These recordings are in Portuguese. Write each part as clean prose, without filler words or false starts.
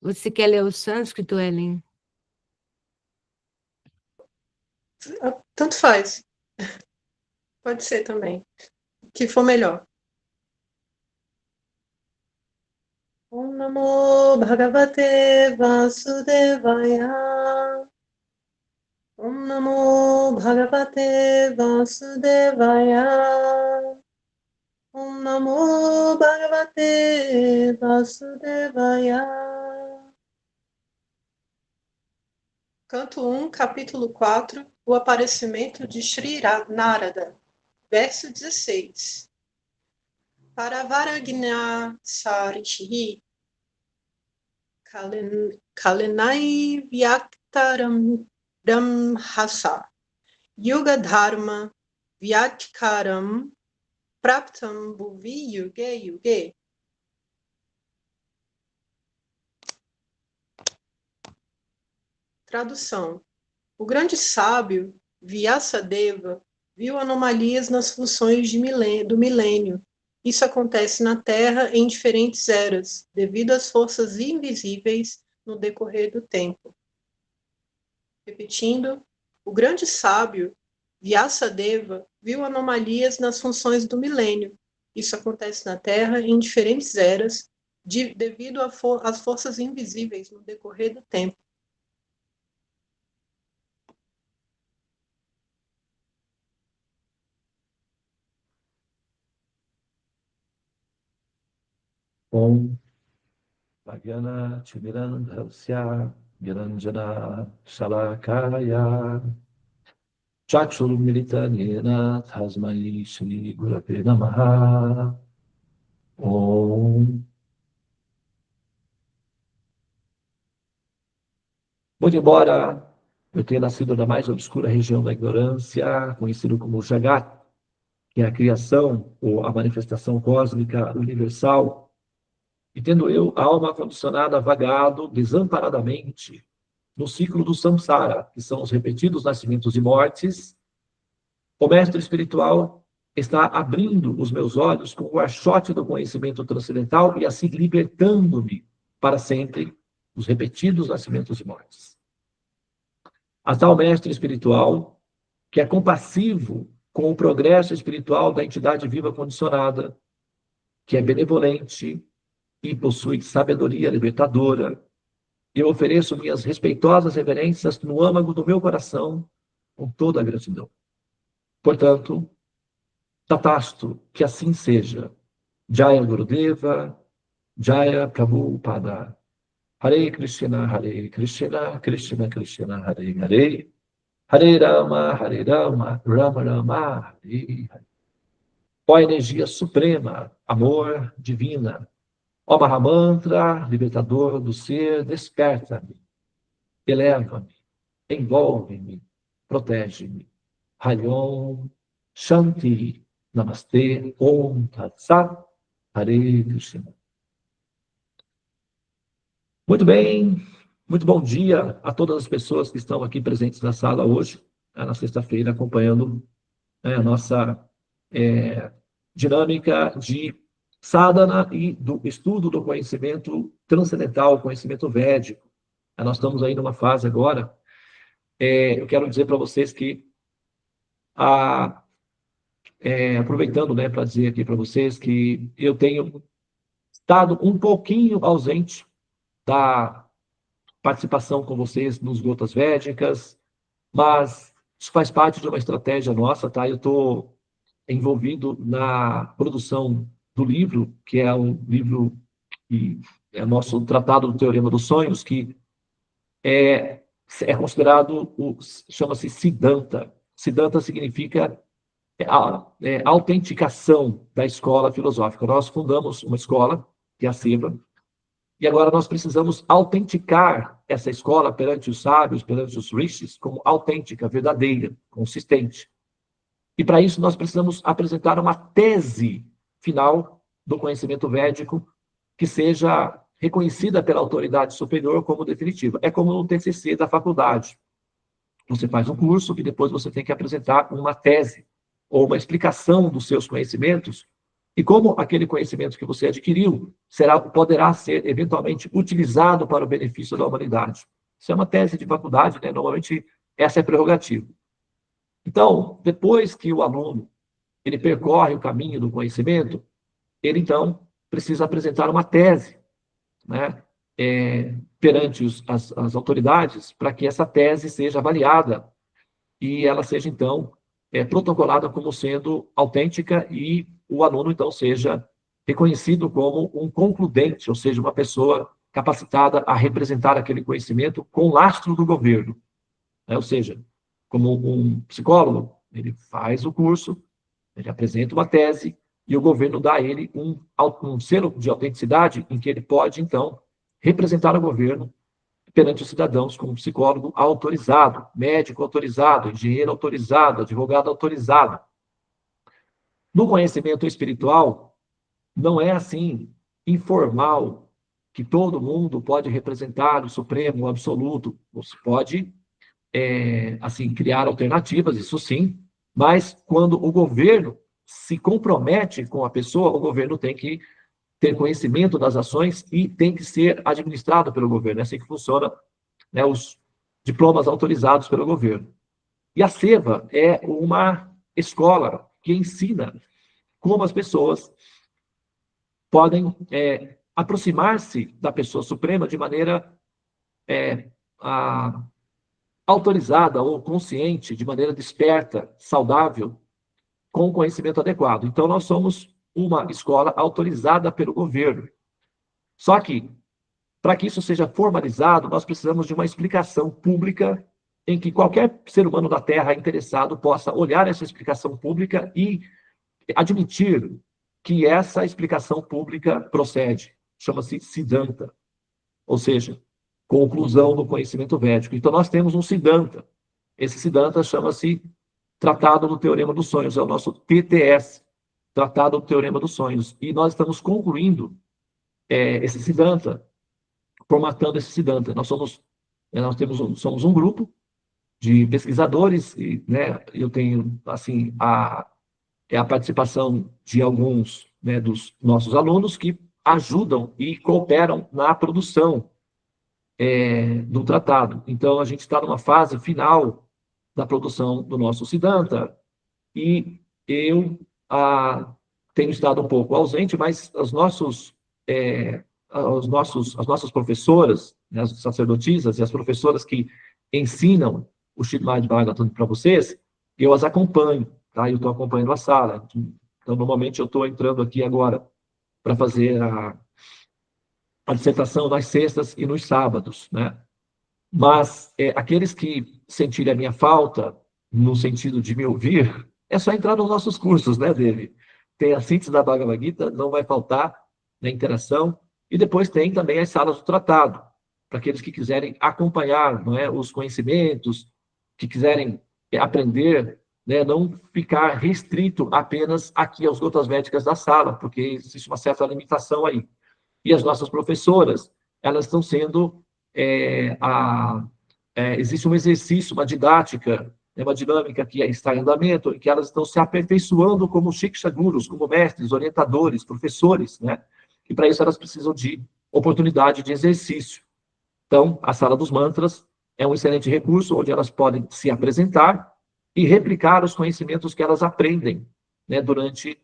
Você quer ler o sânscrito, Ellen? Tanto faz. Pode ser também. O que for melhor. Om Namo Bhagavate Vasudevaya. Om Namo Bhagavate Vasudevaya. Om Namo Bhagavate Vasudevaya. Canto 1, capítulo 4, o aparecimento de Sri Narada, verso 16. Paravaragna Sarishi Kalenai Vyaktaram Brahmhasa Yuga Dharma Vyatkaram Praptam Bhuvi Yuge Yuge. Tradução. O grande sábio Vyasadeva viu anomalias nas funções do milênio. Isso acontece na Terra em diferentes eras, devido às forças invisíveis no decorrer do tempo. Repetindo, o grande sábio Vyasadeva viu anomalias nas funções do milênio. Isso acontece na Terra em diferentes eras, devido às forças invisíveis no decorrer do tempo. Om Bhagana Chimirandhasya Niranjana Shalakaya Chakshurumilitanena Tasmai Shri Gurave Namaha. Om. Muito embora eu tenha nascido na mais obscura região da ignorância, conhecido como Jagat, que é a criação ou a manifestação cósmica universal, e tendo eu, a alma condicionada, vagado desamparadamente no ciclo do samsara, que são os repetidos nascimentos e mortes, o mestre espiritual está abrindo os meus olhos com o archote do conhecimento transcendental e assim libertando-me para sempre dos repetidos nascimentos e mortes. A tal mestre espiritual, que é compassivo com o progresso espiritual da entidade viva condicionada, que é benevolente e possui sabedoria libertadora, eu ofereço minhas respeitosas reverências no âmago do meu coração, com toda a gratidão. Portanto, Tatastu, que assim seja. Jaya Gurudeva, Jaya Prabhupada. Hare Krishna, Krishna Krishna, Hare Hare. Hare Rama, Rama Rama, Hare Hare. Ó energia suprema, amor divina, ó Mahamantra, libertador do ser, desperta-me, eleva-me, envolve-me, protege-me. Hariom, Shanti, Namastê, Om Tat Sat, Hare Krishna. Muito bem, muito bom dia a todas as pessoas que estão aqui presentes na sala hoje, na sexta-feira, acompanhando a nossa dinâmica de sadhana e do estudo do conhecimento transcendental, conhecimento védico. Nós estamos aí numa fase agora, eu quero dizer para vocês que, aproveitando para dizer aqui para vocês que eu tenho estado um pouquinho ausente da participação com vocês nos Gotas Védicas, mas isso faz parte de uma estratégia nossa, tá? Eu estou envolvido na produção do livro, que é um livro que é nosso Tratado do Teorema dos Sonhos, que é considerado, chama-se Siddhanta. Siddhanta significa a autenticação da escola filosófica. Nós fundamos uma escola, que é a Seva, e agora nós precisamos autenticar essa escola perante os sábios, perante os rishis, como autêntica, verdadeira, consistente. E para isso nós precisamos apresentar uma tese final do conhecimento védico que seja reconhecida pela autoridade superior como definitiva. É como no TCC da faculdade. Você faz um curso e depois você tem que apresentar uma tese ou uma explicação dos seus conhecimentos E como aquele conhecimento que você adquiriu poderá ser eventualmente utilizado para o benefício da humanidade. Isso é uma tese de faculdade, né? Normalmente essa é a prerrogativa. Então, depois que o aluno ele percorre o caminho do conhecimento, ele então precisa apresentar uma tese, né? Perante as autoridades, para que essa tese seja avaliada e ela seja, então, protocolada como sendo autêntica e o aluno, então, seja reconhecido como um concludente, ou seja, uma pessoa capacitada a representar aquele conhecimento com lastro do governo. Né? Ou seja, como um psicólogo, ele faz o curso, ele apresenta uma tese e o governo dá a ele um selo de autenticidade em que ele pode, então, representar o governo perante os cidadãos como psicólogo autorizado, médico autorizado, engenheiro autorizado, advogado autorizado. No conhecimento espiritual, não é assim informal que todo mundo pode representar o Supremo, o Absoluto. Você pode, assim, criar alternativas, isso sim, mas quando o governo se compromete com a pessoa, o governo tem que ter conhecimento das ações e tem que ser administrado pelo governo. É assim que funciona, né, os diplomas autorizados pelo governo. E a SEVA é uma escola que ensina como as pessoas podem aproximar-se da pessoa suprema de maneira autorizada ou consciente, de maneira desperta, saudável, com o conhecimento adequado. Então, nós somos uma escola autorizada pelo governo. Só que, para que isso seja formalizado, nós precisamos de uma explicação pública em que qualquer ser humano da Terra interessado possa olhar essa explicação pública e admitir que essa explicação pública procede. Chama-se Siddhanta, ou seja, conclusão do conhecimento védico. Então, nós temos um Siddhanta. Esse Siddhanta chama-se Tratado do Teorema dos Sonhos, é o nosso TTS, Tratado do Teorema dos Sonhos. E nós estamos concluindo esse Siddhanta, formatando esse Siddhanta. Somos um grupo de pesquisadores, e, né, eu tenho, assim, a participação de alguns, né, dos nossos alunos que ajudam e cooperam na produção do tratado. Então, a gente está numa fase final da produção do nosso Siddhanta e eu tenho estado um pouco ausente, mas as nossas professoras, né, as sacerdotisas e as professoras que ensinam o Srimad Bhagavatam para vocês, eu as acompanho, tá? Eu estou acompanhando a sala. Então, normalmente, eu estou entrando aqui agora para fazer a dissertação nas sextas e nos sábados, né? Mas aqueles que sentirem a minha falta, no sentido de me ouvir, é só entrar nos nossos cursos, né, Dave? Tem a síntese da Bhagavad Gita, não vai faltar na interação, e depois tem também as salas do tratado, para aqueles que quiserem acompanhar, não é, os conhecimentos, que quiserem aprender, né, não ficar restrito apenas aqui aos gotas védicas da sala, porque existe uma certa limitação aí. E as nossas professoras, elas estão sendo existe um exercício, uma didática, uma dinâmica que está em andamento, em que elas estão se aperfeiçoando como Shiksha Gurus, como mestres, orientadores, professores, né? E para isso elas precisam de oportunidade de exercício. Então, a Sala dos Mantras é um excelente recurso onde elas podem se apresentar e replicar os conhecimentos que elas aprendem, né, durante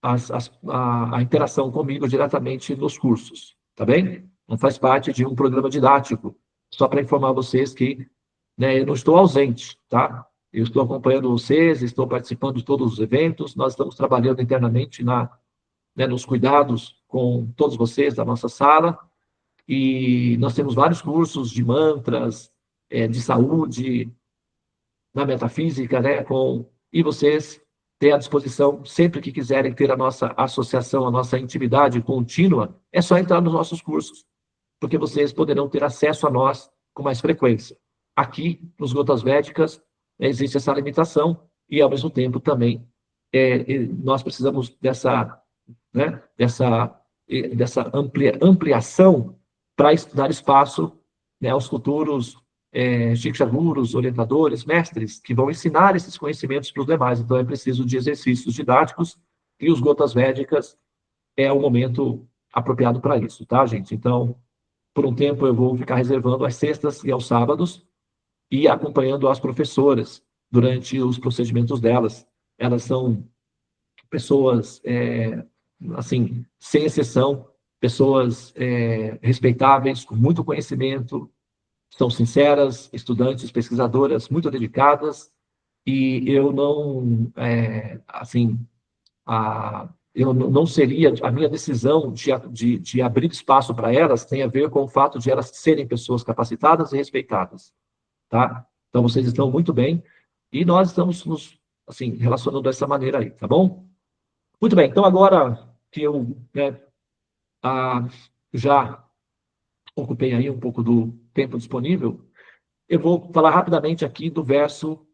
a interação comigo diretamente nos cursos, tá bem? Não faz parte de um programa didático, só para informar vocês que, né, eu não estou ausente, tá? Eu estou acompanhando vocês, estou participando de todos os eventos, nós estamos trabalhando internamente nos cuidados com todos vocês da nossa sala, e nós temos vários cursos de mantras, de saúde, na metafísica, né, e vocês têm à disposição, sempre que quiserem ter a nossa associação, a nossa intimidade contínua, é só entrar nos nossos cursos, porque vocês poderão ter acesso a nós com mais frequência. Aqui, nos Gotas Védicas, existe essa limitação e, ao mesmo tempo, também nós precisamos dessa ampliação para dar espaço, né, aos futuros shikshagurus, orientadores, mestres, que vão ensinar esses conhecimentos para os demais. Então, é preciso de exercícios didáticos e os gotas védicas é o momento apropriado para isso, tá, gente? Então, por um tempo, eu vou ficar reservando às sextas e aos sábados e acompanhando as professoras durante os procedimentos delas. Elas são pessoas, assim, sem exceção, pessoas respeitáveis, com muito conhecimento, são sinceras, estudantes, pesquisadoras, muito dedicadas, e eu não, assim, eu não seria, a minha decisão de abrir espaço para elas tem a ver com o fato de elas serem pessoas capacitadas e respeitadas, tá? Então, vocês estão muito bem, e nós estamos nos, assim, relacionando dessa maneira aí, tá bom? Muito bem, então agora que eu ah, já ocupei aí um pouco do tempo disponível, eu vou falar rapidamente aqui do verso,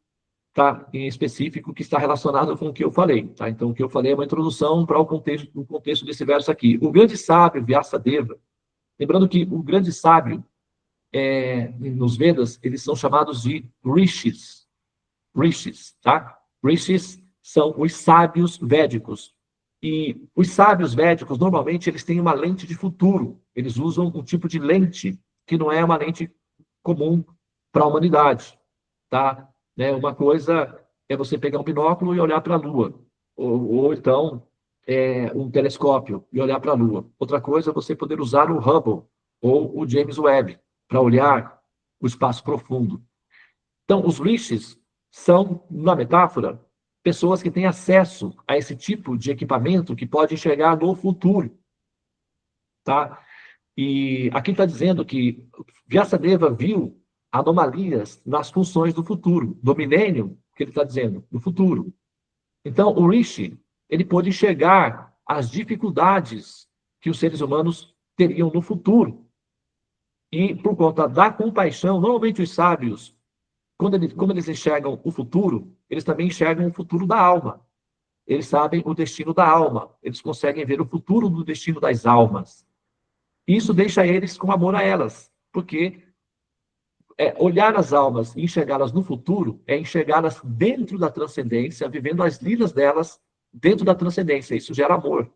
tá, em específico que está relacionado com o que eu falei, tá? Então, o que eu falei é uma introdução para o contexto desse verso aqui. O grande sábio, Vyasadeva, lembrando que o grande sábio, nos Vedas, eles são chamados de rishis. Rishis, tá? Rishis são os sábios védicos. E os sábios védicos, normalmente, eles têm uma lente de futuro. Eles usam um tipo de lente que não é uma lente comum para a humanidade, tá? Né? Uma coisa é você pegar um binóculo e olhar para a Lua, ou então um telescópio e olhar para a Lua. Outra coisa é você poder usar o Hubble ou o James Webb para olhar o espaço profundo. Então, os rishis são, na metáfora, pessoas que têm acesso a esse tipo de equipamento que pode enxergar no futuro, tá? E aqui está dizendo que Vyasadeva viu anomalias nas funções do futuro, do milênio, que ele está dizendo, do futuro. Então, o Rishi, ele pôde enxergar as dificuldades que os seres humanos teriam no futuro. E, por conta da compaixão, normalmente os sábios, como eles enxergam o futuro, eles também enxergam o futuro da alma. Eles sabem o destino da alma. Eles conseguem ver o futuro do destino das almas. Isso deixa eles com amor a elas, porque olhar as almas e enxergá-las no futuro é enxergá-las dentro da transcendência, vivendo as lidas delas dentro da transcendência. Isso gera amor,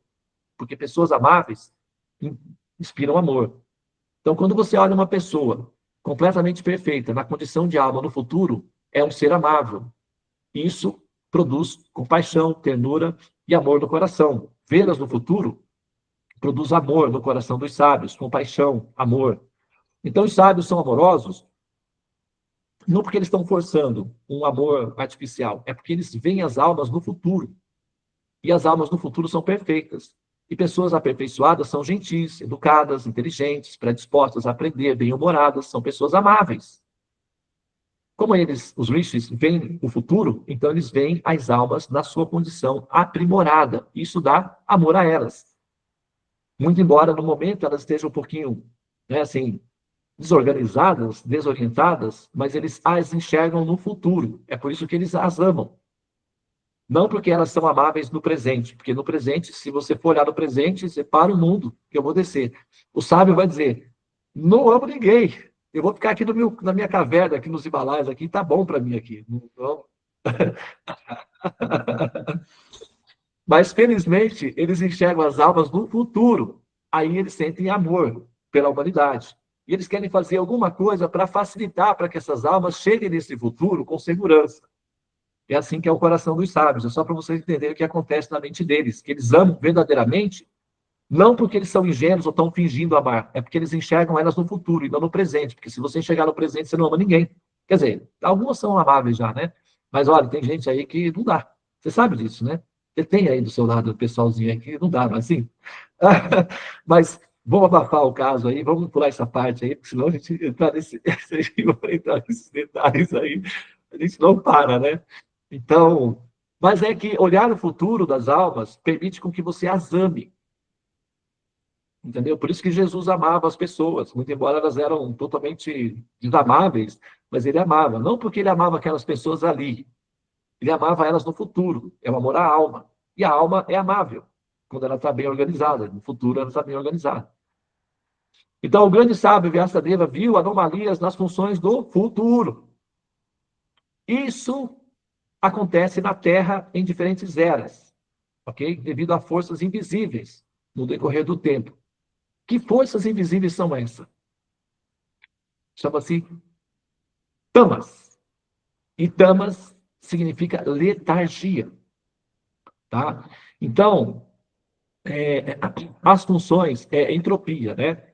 porque pessoas amáveis inspiram amor. Então, quando você olha uma pessoa completamente perfeita, na condição de alma no futuro, é um ser amável. Isso produz compaixão, ternura e amor no coração. Vê-las no futuro produz amor no coração dos sábios, compaixão, amor. Então, os sábios são amorosos não porque eles estão forçando um amor artificial, é porque eles veem as almas no futuro. E as almas no futuro são perfeitas. E pessoas aperfeiçoadas são gentis, educadas, inteligentes, predispostas a aprender, bem-humoradas, são pessoas amáveis. Como eles, os rishis, veem o futuro, então eles veem as almas na sua condição aprimorada. Isso dá amor a elas. Muito embora, no momento, elas estejam um pouquinho, assim, desorganizadas, desorientadas, mas eles as enxergam no futuro. É por isso que eles as amam. Não porque elas são amáveis no presente, porque no presente, se você for olhar no presente, você para o mundo, que eu vou descer. O sábio vai dizer, não amo ninguém, eu vou ficar aqui na minha caverna, aqui nos Himalaias, aqui, tá bom para mim aqui. Não. Mas, felizmente, eles enxergam as almas no futuro. Aí eles sentem amor pela humanidade. E eles querem fazer alguma coisa para facilitar para que essas almas cheguem nesse futuro com segurança. É assim que é o coração dos sábios. É só para vocês entenderem o que acontece na mente deles. Que eles amam verdadeiramente, não porque eles são ingênuos ou estão fingindo amar. É porque eles enxergam elas no futuro e não no presente. Porque se você enxergar no presente, você não ama ninguém. Quer dizer, algumas são amáveis já, né? Mas, olha, tem gente aí que não dá. Você sabe disso, né? Você tem aí do seu lado o pessoalzinho aí que não dá, mas assim. Mas vamos abafar o caso aí, vamos pular essa parte aí, porque senão a gente entrar nesses detalhes aí, a gente não para, né? Então, mas é que olhar o futuro das almas permite com que você as ame. Entendeu? Por isso que Jesus amava as pessoas, muito embora elas eram totalmente desamáveis, mas ele amava. Não porque ele amava aquelas pessoas ali, ele amava elas no futuro. É o amor à alma. E a alma é amável, quando ela está bem organizada. No futuro, ela está bem organizada. Então, o grande sábio Vyasadeva viu anomalias nas funções do futuro. Isso acontece na Terra em diferentes eras, ok? Devido a forças invisíveis no decorrer do tempo. Que forças invisíveis são essas? Chama-se tamas. E tamas significa letargia, tá? Então, as funções é entropia, né?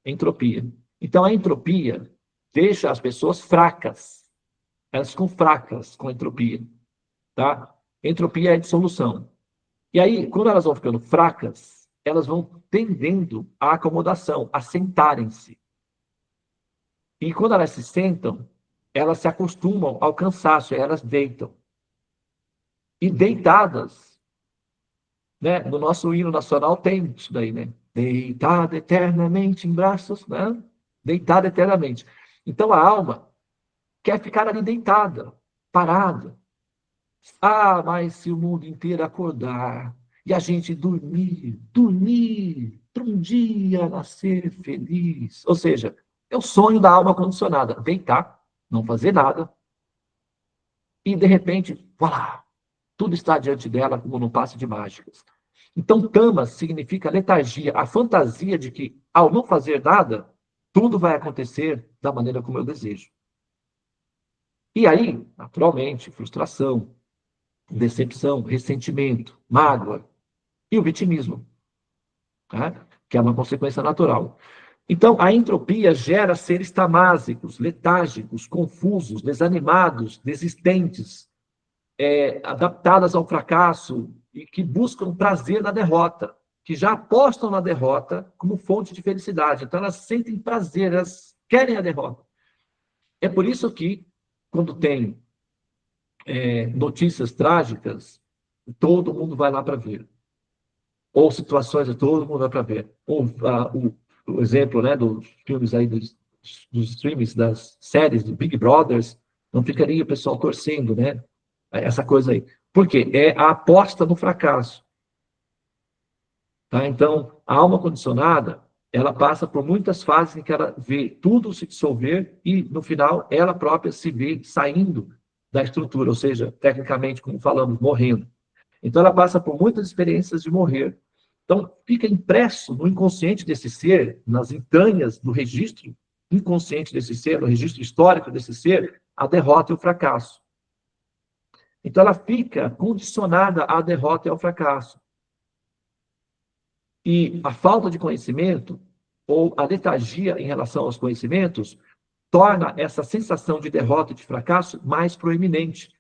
Entropia. Então, a entropia deixa as pessoas fracas. Elas ficam fracas com entropia, tá? Entropia é dissolução. E aí, quando elas vão ficando fracas, elas vão tendendo à acomodação, a sentarem-se. E quando elas se sentam, elas se acostumam ao cansaço, elas deitam. E deitadas, né? No nosso hino nacional tem isso daí, né? Deitada eternamente em braços, né? Deitada eternamente. Então a alma quer ficar ali deitada, parada. Ah, mas se o mundo inteiro acordar e a gente dormir, para um dia nascer feliz. Ou seja, é o sonho da alma condicionada. Deitar, não fazer nada, e de repente, voilá, tudo está diante dela como num passe de mágicas. Então, tamas significa letargia, a fantasia de que, ao não fazer nada, tudo vai acontecer da maneira como eu desejo. E aí, naturalmente, frustração, decepção, ressentimento, mágoa e o vitimismo, tá? Que é uma consequência natural. Então, a entropia gera seres tamásicos, letárgicos, confusos, desanimados, desistentes, adaptadas ao fracasso e que buscam prazer na derrota, que já apostam na derrota como fonte de felicidade. Então, elas sentem prazer, elas querem a derrota. É por isso que, quando tem notícias trágicas, todo mundo vai lá para ver. Ou situações, todo mundo vai para ver. Ou o exemplo, né, dos filmes aí, dos streams, das séries do Big Brothers, não ficaria o pessoal torcendo, né? Essa coisa aí. Por quê? É a aposta no fracasso. Tá? Então, a alma condicionada, ela passa por muitas fases em que ela vê tudo se dissolver e, no final, ela própria se vê saindo da estrutura, ou seja, tecnicamente, como falamos, morrendo. Então, ela passa por muitas experiências de morrer. Então, fica impresso no inconsciente desse ser, nas entranhas do registro inconsciente desse ser, no registro histórico desse ser, a derrota e o fracasso. Então, ela fica condicionada à derrota e ao fracasso. E a falta de conhecimento, ou a letargia em relação aos conhecimentos, torna essa sensação de derrota e de fracasso mais proeminente.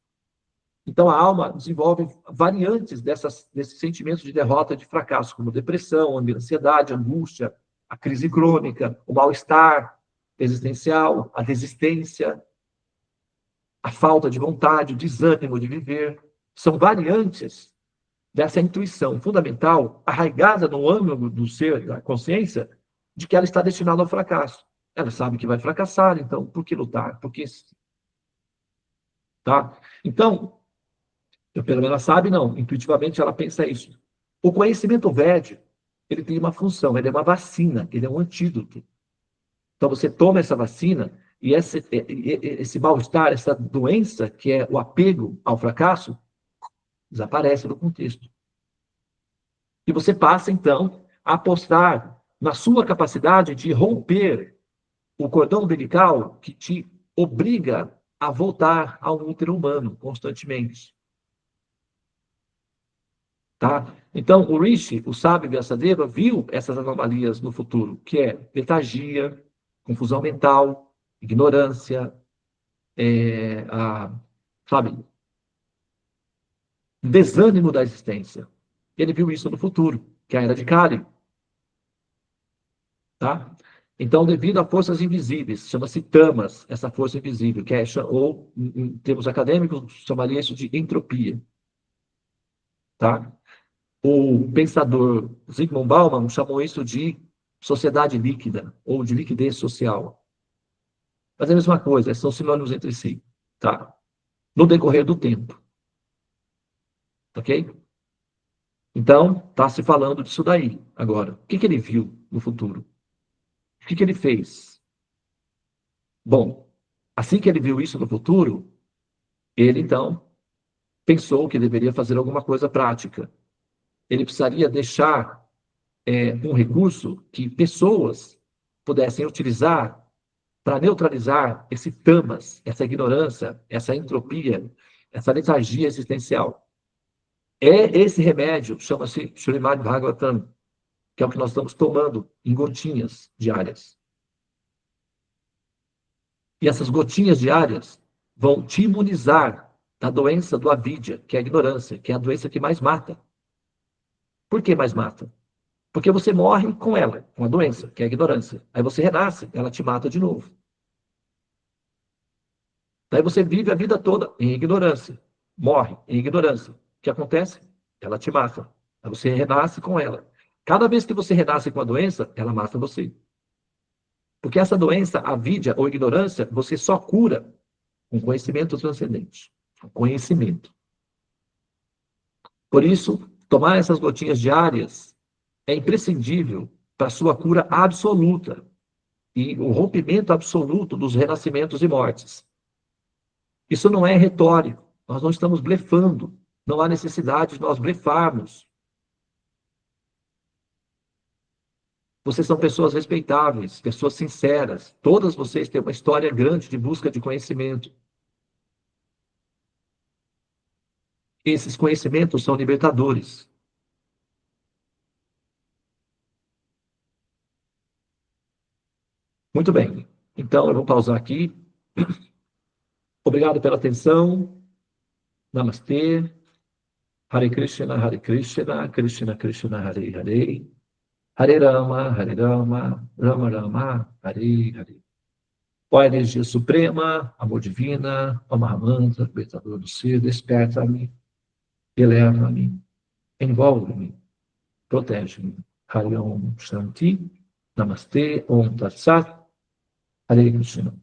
Então, a alma desenvolve variantes desses sentimentos de derrota e de fracasso, como depressão, ansiedade, angústia, a crise crônica, o mal-estar existencial, a desistência, a falta de vontade, o desânimo de viver. São variantes dessa intuição fundamental, arraigada no âmago do ser, da consciência, de que ela está destinada ao fracasso. Ela sabe que vai fracassar, então por que lutar? Por que... Tá? Então, pelo menos ela sabe, não. Intuitivamente ela pensa isso. O conhecimento védico, ele tem uma função, ele é uma vacina, ele é um antídoto. Então você toma essa vacina e esse mal-estar, essa doença, que é o apego ao fracasso, desaparece do contexto. E você passa, então, a apostar na sua capacidade de romper o cordão umbilical que te obriga a voltar ao útero humano constantemente. Tá? Então, o Rishi, o sábio Vyasadeva, viu essas anomalias no futuro, que é letargia, confusão mental, ignorância, sabe, desânimo da existência. Ele viu isso no futuro, que é a era de Kali. Tá? Então, devido a forças invisíveis, chama-se tamas, essa força invisível, que é, ou, em termos acadêmicos, chamaria isso de entropia. Tá? O pensador Zygmunt Bauman chamou isso de sociedade líquida, ou de liquidez social. Mas é a mesma coisa, são sinônimos entre si. Tá? No decorrer do tempo. Ok? Então, está se falando disso daí, agora. O que ele viu no futuro? O que ele fez? Bom, assim que ele viu isso no futuro, ele então pensou que deveria fazer alguma coisa prática. Ele precisaria deixar um recurso que pessoas pudessem utilizar para neutralizar esse tamas, essa ignorância, essa entropia, essa letargia existencial. Esse remédio chama-se Srimad Bhagavatam, que é o que nós estamos tomando em gotinhas diárias. E essas gotinhas diárias vão te imunizar da doença do avidya, que é a ignorância, que é a doença que mais mata. Por que mais mata? Porque você morre com ela, com a doença, que é a ignorância. Aí você renasce, ela te mata de novo. Daí você vive a vida toda em ignorância, morre em ignorância. O que acontece? Ela te mata. Aí você renasce com ela. Cada vez que você renasce com a doença, ela mata você. Porque essa doença, a avidya ou ignorância, você só cura com conhecimento transcendente. Conhecimento. Por isso, tomar essas gotinhas diárias é imprescindível para a sua cura absoluta e o rompimento absoluto dos renascimentos e mortes. Isso não é retórico. Nós não estamos blefando. Não há necessidade de nós blefarmos. Vocês são pessoas respeitáveis, pessoas sinceras. Todas vocês têm uma história grande de busca de conhecimento. Esses conhecimentos são libertadores. Muito bem. Então, eu vou pausar aqui. Obrigado pela atenção. Namastê. Hare Krishna, Krishna Krishna, Hare Hare. Hare Rama, Rama Rama, Hare Hare. Ó a energia suprema, amor divina, ó Mahamanta, libertador do ser, desperta-me, eleva-me, envolve-me, protege-me. Hare Om Shanti, Namastê, Om Tat Sat, Hare Krishna.